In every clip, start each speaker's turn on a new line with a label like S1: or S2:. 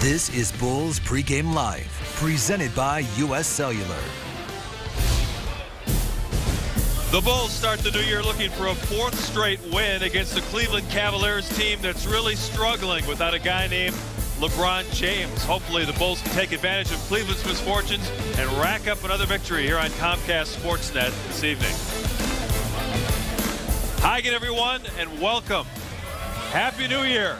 S1: This is Bulls Pregame Live, presented by U.S. Cellular.
S2: The Bulls start the new year looking for a fourth straight win against the Cleveland Cavaliers team that's really struggling without a guy named LeBron James. Hopefully the Bulls can take advantage of Cleveland's misfortunes and rack up another victory here on Comcast Sportsnet this evening. Hi again, everyone, and welcome. Happy New Year.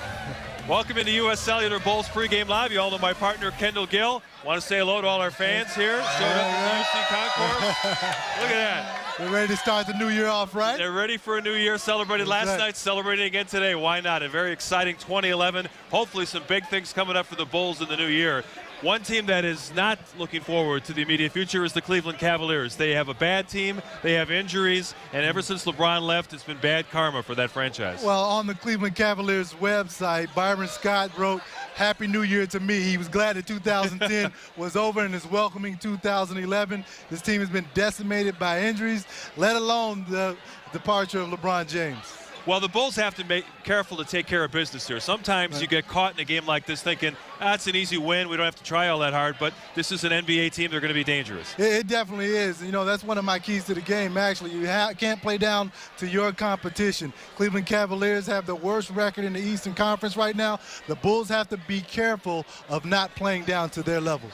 S2: Welcome into U.S. Cellular Bulls Pregame Live. You all know my partner, Kendall Gill. Want to say hello to all our fans here. Showed up at UC Concourse. Look at that.
S3: They're ready to start the new year off, right?
S2: They're ready for a new year. Celebrated last night, celebrating again today. Why not? A very exciting 2011. Hopefully some big things coming up for the Bulls in the new year. One team that is not looking forward to the immediate future is the Cleveland Cavaliers. They have a bad team, they have injuries, and ever since LeBron left, it's been bad karma for that franchise.
S3: Well, on the Cleveland Cavaliers website, Byron Scott wrote, "Happy New Year to me." He was glad that 2010 was over and is welcoming 2011. This team has been decimated by injuries, let alone the departure of LeBron James.
S2: Well, the Bulls have to be careful to take care of business here. Sometimes you get caught in a game like this thinking, it's an easy win, we don't have to try all that hard, but this is an NBA team, they're going to be dangerous.
S3: It definitely is. You know, that's one of my keys to the game, actually. You can't play down to your competition. Cleveland Cavaliers have the worst record in the Eastern Conference right now. The Bulls have to be careful of not playing down to their level.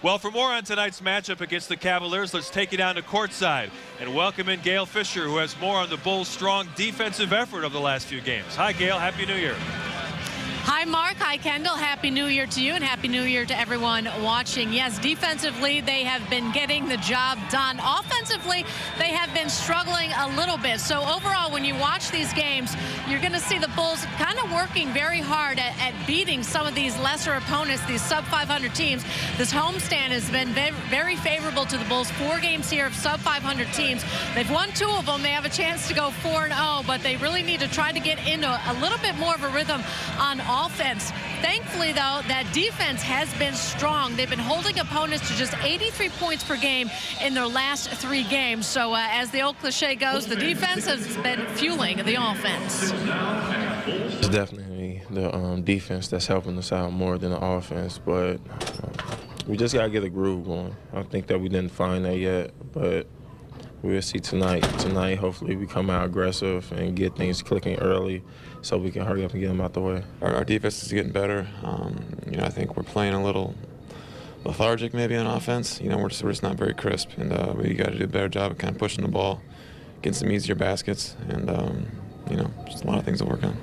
S2: Well, for more on tonight's matchup against the Cavaliers, let's take you down to courtside and welcome in Gail Fisher, who has more on the Bulls' strong defensive effort of the last few games. Hi, Gail. Happy New Year.
S4: Hi, Mark. Hi, Kendall. Happy New Year to you, and Happy New Year to everyone watching. Yes, defensively, they have been getting the job done. Offensively, they have been struggling a little bit. So overall, when you watch these games, you're going to see the Bulls kind of working very hard at beating some of these lesser opponents, these sub-500 teams. This homestand has been very favorable to the Bulls. 4 games here of sub-500 teams. They've won 2 of them. They have a chance to go 4-0, but they really need to try to get into a little bit more of a rhythm on offense. Thankfully, though, that defense has been strong. They've been holding opponents to just 83 points per game in their last 3 games. So as the old cliche goes, the defense has been fueling the offense.
S5: It's definitely the defense that's helping us out more than the offense, but we just got to get a groove going. I think that we didn't find that yet, but we'll see tonight. Tonight, hopefully, we come out aggressive and get things clicking early so we can hurry up and get them out the way.
S6: Our defense is getting better. You know, I think we're playing a little lethargic maybe on offense. You know, we're just not very crisp, and we got to do a better job of kind of pushing the ball, getting some easier baskets, and, you know, just a lot of things to work on.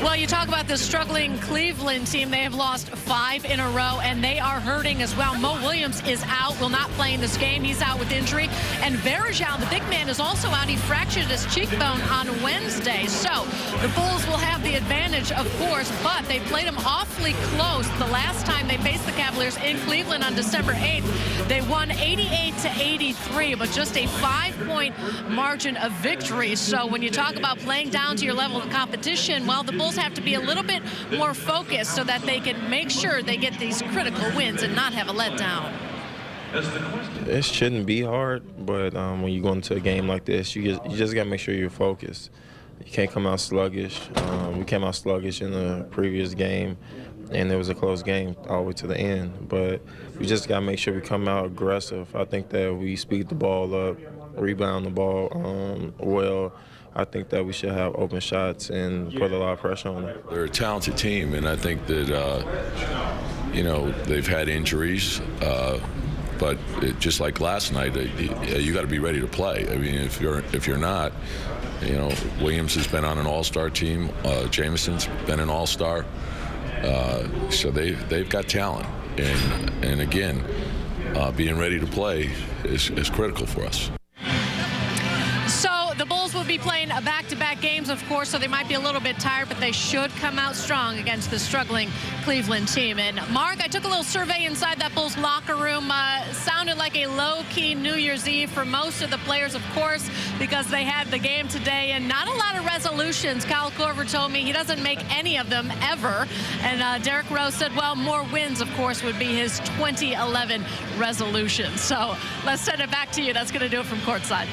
S4: Well, you talk about the struggling Cleveland team. They have lost 5 in a row, and they are hurting as well. Mo Williams is out, will not play in this game. He's out with injury. And Varejao, the big man, is also out. He fractured his cheekbone on Wednesday. So the Bulls will have the advantage, of course, but they played them awfully close the last time they faced the Cavaliers in Cleveland on December 8th. They won 88-83, but just a 5-point margin of victory. So when you talk about playing down to your level of competition, well, the Bulls have to be a little bit more focused so that they can make sure they get these critical wins and not have a letdown.
S5: It shouldn't be hard, but when you go into a game like this, you just got to make sure you're focused. You can't come out sluggish. We came out sluggish in the previous game, and it was a close game all the way to the end. But we just got to make sure we come out aggressive. I think that we speed the ball up, rebound the ball well. I think that we should have open shots and put a lot of pressure on them.
S7: They're a talented team, and I think that, you know, they've had injuries, but just like last night, you got to be ready to play. I mean, if you're not, you know, Williams has been on an all-star team. Jamison's been an all-star. So they've got talent, and again, being ready to play is critical for us.
S4: The Bulls will be playing back-to-back games, of course, so they might be a little bit tired, but they should come out strong against the struggling Cleveland team. And, Mark, I took a little survey inside that Bulls locker room. Sounded like a low-key New Year's Eve for most of the players, of course, because they had the game today, and not a lot of resolutions. Kyle Korver told me he doesn't make any of them ever. And Derrick Rose said, well, more wins, of course, would be his 2011 resolution. So let's send it back to you. That's going to do it from courtside.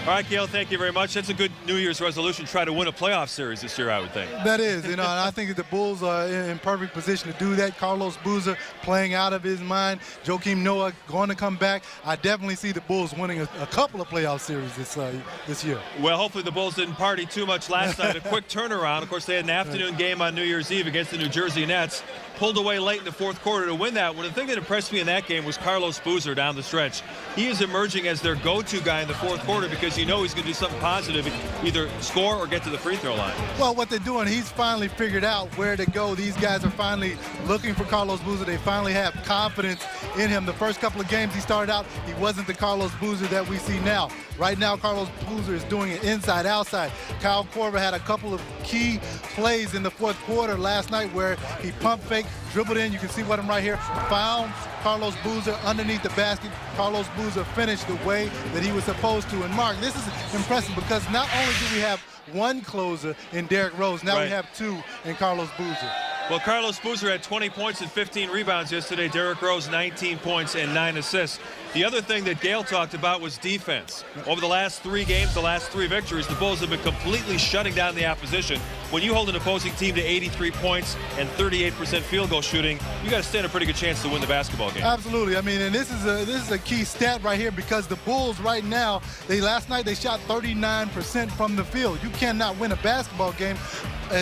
S2: All right, Gail, thank you very much. That's a good New Year's resolution, try to win a playoff series this year, I would think.
S3: That is, and I think that the Bulls are in perfect position to do that. Carlos Boozer playing out of his mind. Joakim Noah going to come back. I definitely see the Bulls winning a couple of playoff series this year.
S2: Well, hopefully the Bulls didn't party too much last night. A quick turnaround. Of course, they had an afternoon game on New Year's Eve against the New Jersey Nets. Pulled away late in the fourth quarter to win that one. The thing that impressed me in that game was Carlos Boozer down the stretch. He is emerging as their go-to guy in the fourth quarter because you know he's going to do something positive, either score or get to the free throw line.
S3: Well, what they're doing, he's finally figured out where to go. These guys are finally looking for Carlos Boozer. They finally have confidence in him. The first couple of games he started out, he wasn't the Carlos Boozer that we see now. Right now, Carlos Boozer is doing it inside, outside. Kyle Korver had a couple of key plays in the fourth quarter last night where he pump fake, dribbled in. You can see what I'm right here. Found Carlos Boozer underneath the basket. Carlos Boozer finished the way that he was supposed to. And Mark, this is impressive because not only do we have one closer in Derrick Rose, now we have two in Carlos Boozer.
S2: Well, Carlos Boozer had 20 points and 15 rebounds yesterday. Derrick Rose, 19 points and 9 assists. The other thing that Gail talked about was defense. Over the last 3 games, the last 3 victories, the Bulls have been completely shutting down the opposition. When you hold an opposing team to 83 points and 38% field goal shooting, you got to stand a pretty good chance to win the basketball game.
S3: Absolutely. I mean, and this is a key stat right here because the Bulls right now, last night they shot 39% from the field. You cannot win a basketball game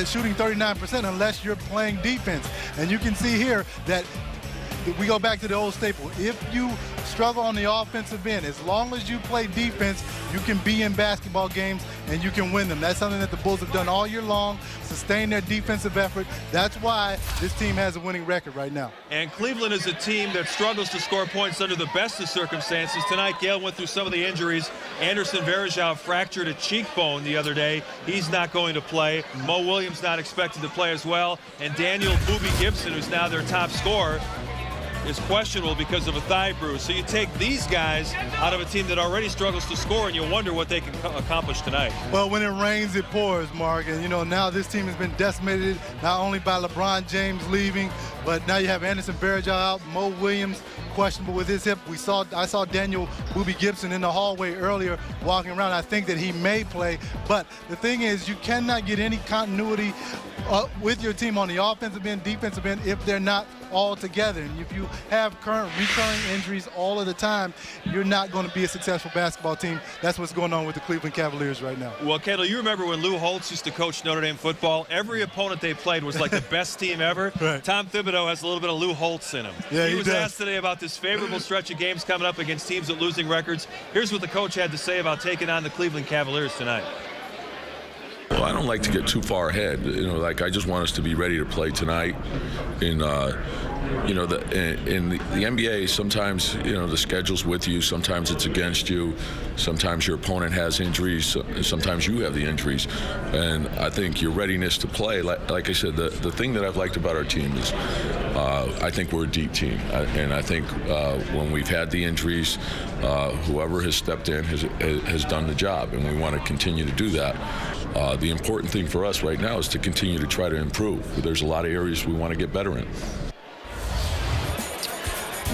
S3: shooting 39% unless you're playing defense. And you can see here that we go back to the old staple. If you struggle on the offensive end, as long as you play defense, you can be in basketball games and you can win them. That's something that the Bulls have done all year long, sustain their defensive effort. That's why this team has a winning record right now.
S2: And Cleveland is a team that struggles to score points under the best of circumstances. Tonight, Gail went through some of the injuries. Anderson Varejao fractured a cheekbone the other day. He's not going to play. Mo Williams not expected to play as well. And Daniel Boobie Gibson, who's now their top scorer, is questionable because of a thigh bruise. So you take these guys out of a team that already struggles to score, and you wonder what they can accomplish tonight.
S3: Well, when it rains, it pours, Mark. And, you know, now this team has been decimated not only by LeBron James leaving, but now you have Anderson Varejao out, Mo Williams questionable with his hip. I saw Daniel Boobie Gibson in the hallway earlier walking around. I think that he may play. But the thing is, you cannot get any continuity with your team on the offensive end, defensive end, if they're not all together. And if you have recurring injuries all of the time, you're not going to be a successful basketball team. That's what's going on with the Cleveland Cavaliers right now.
S2: Well, Kendall, you remember when Lou Holtz used to coach Notre Dame football? Every opponent they played was like the best team ever.
S3: Right.
S2: Tom Thibodeau has a little bit of Lou Holtz in him.
S3: Yeah,
S2: he was
S3: does.
S2: asked today about this favorable stretch of games coming up against teams with losing records. Here's what the coach had to say about taking on the Cleveland Cavaliers tonight.
S7: Well, I don't like to get too far ahead. You know, like I just want us to be ready to play tonight. In the NBA, sometimes the schedule's with you. Sometimes it's against you. Sometimes your opponent has injuries. Sometimes you have the injuries. And I think your readiness to play, like I said, the thing that I've liked about our team is I think we're a deep team. And I think when we've had the injuries, whoever has stepped in has done the job, and we want to continue to do that. The important thing for us right now is to continue to try to improve. There's a lot of areas we want to get better in.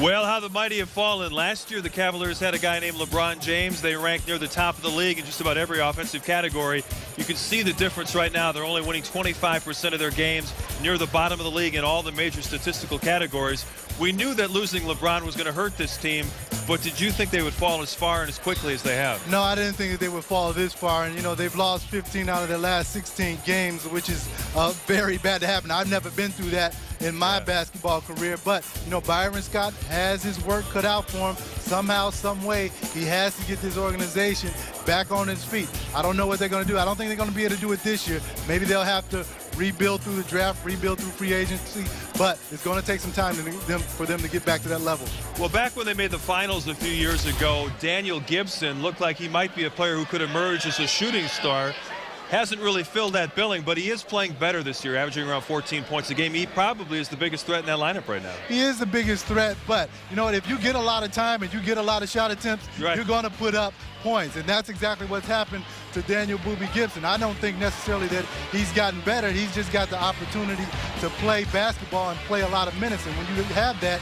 S2: Well, how the mighty have fallen. Last year, the Cavaliers had a guy named LeBron James. They ranked near the top of the league in just about every offensive category. You can see the difference right now. They're only winning 25% of their games, near the bottom of the league in all the major statistical categories. We knew that losing LeBron was going to hurt this team, but did you think they would fall as far and as quickly as they have?
S3: No, I didn't think that they would fall this far. And, they've lost 15 out of their last 16 games, which is very bad to happen. I've never been through that in my basketball career. But, Byron Scott has his work cut out for him. Somehow, some way, he has to get this organization back on its feet. I don't know what they're going to do. I don't think they're going to be able to do it this year. Maybe they'll have to rebuild through the draft, rebuild through free agency, but it's going to take some time for them to get back to that level.
S2: Well, back when they made the finals a few years ago, Daniel Gibson looked like he might be a player who could emerge as a shooting star. Hasn't really filled that billing, but he is playing better this year, averaging around 14 points a game. He probably is the biggest threat in that lineup right now.
S3: He is the biggest threat, but if you get a lot of time and you get a lot of shot attempts, you're going to put up points, and that's exactly what's happened to Daniel Boobie Gibson. I don't think necessarily that he's gotten better. He's just got the opportunity to play basketball and play a lot of minutes, and when you have that,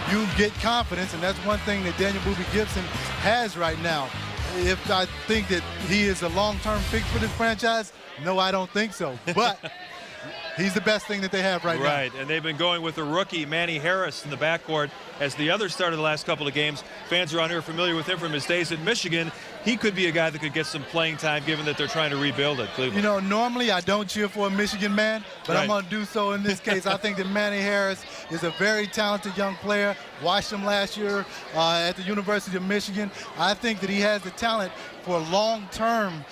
S3: you get confidence, and that's one thing that Daniel Boobie Gibson has right now. if I think that he is a long-term fix for this franchise, no, I don't think so. But he's the best thing that they have right now.
S2: Right, and they've been going with a rookie, Manny Harris, in the backcourt as the other starter the last couple of games. Fans around here are familiar with him from his days at Michigan. He could be a guy that could get some playing time given that they're trying to rebuild at Cleveland.
S3: You know, normally I don't cheer for a Michigan man, but
S2: Right.
S3: I'm going to do so in this case. I think that Manny Harris is a very talented young player. Watched him last year at the University of Michigan. I think that he has the talent for long-term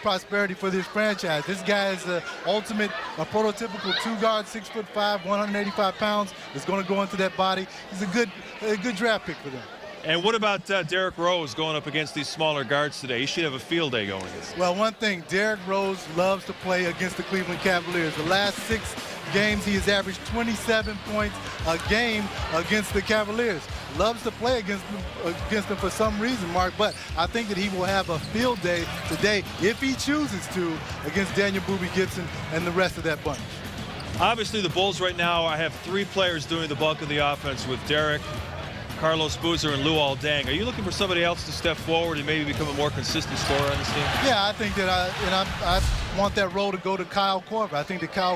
S3: prosperity for this franchise. This guy is the ultimate, a prototypical two-guard, 6'5", 185 pounds. Is going to go into that body. He's a good draft pick for them.
S2: And what about Derrick Rose going up against these smaller guards today? He should have a field day going.
S3: Well, one thing, Derrick Rose loves to play against the Cleveland Cavaliers. The last 6 games, he has averaged 27 points a game against the Cavaliers. Loves to play against them for some reason, Mark, but I think that he will have a field day today, if he chooses to, against Daniel Boobie Gibson and the rest of that bunch.
S2: Obviously, the Bulls right now have 3 players doing the bulk of the offense with Derrick, Carlos Boozer, and Luol Deng. Are you looking for somebody else to step forward and maybe become a more consistent scorer on this team?
S3: Yeah, I think that I want that role to go to Kyle Korver. I think that Kyle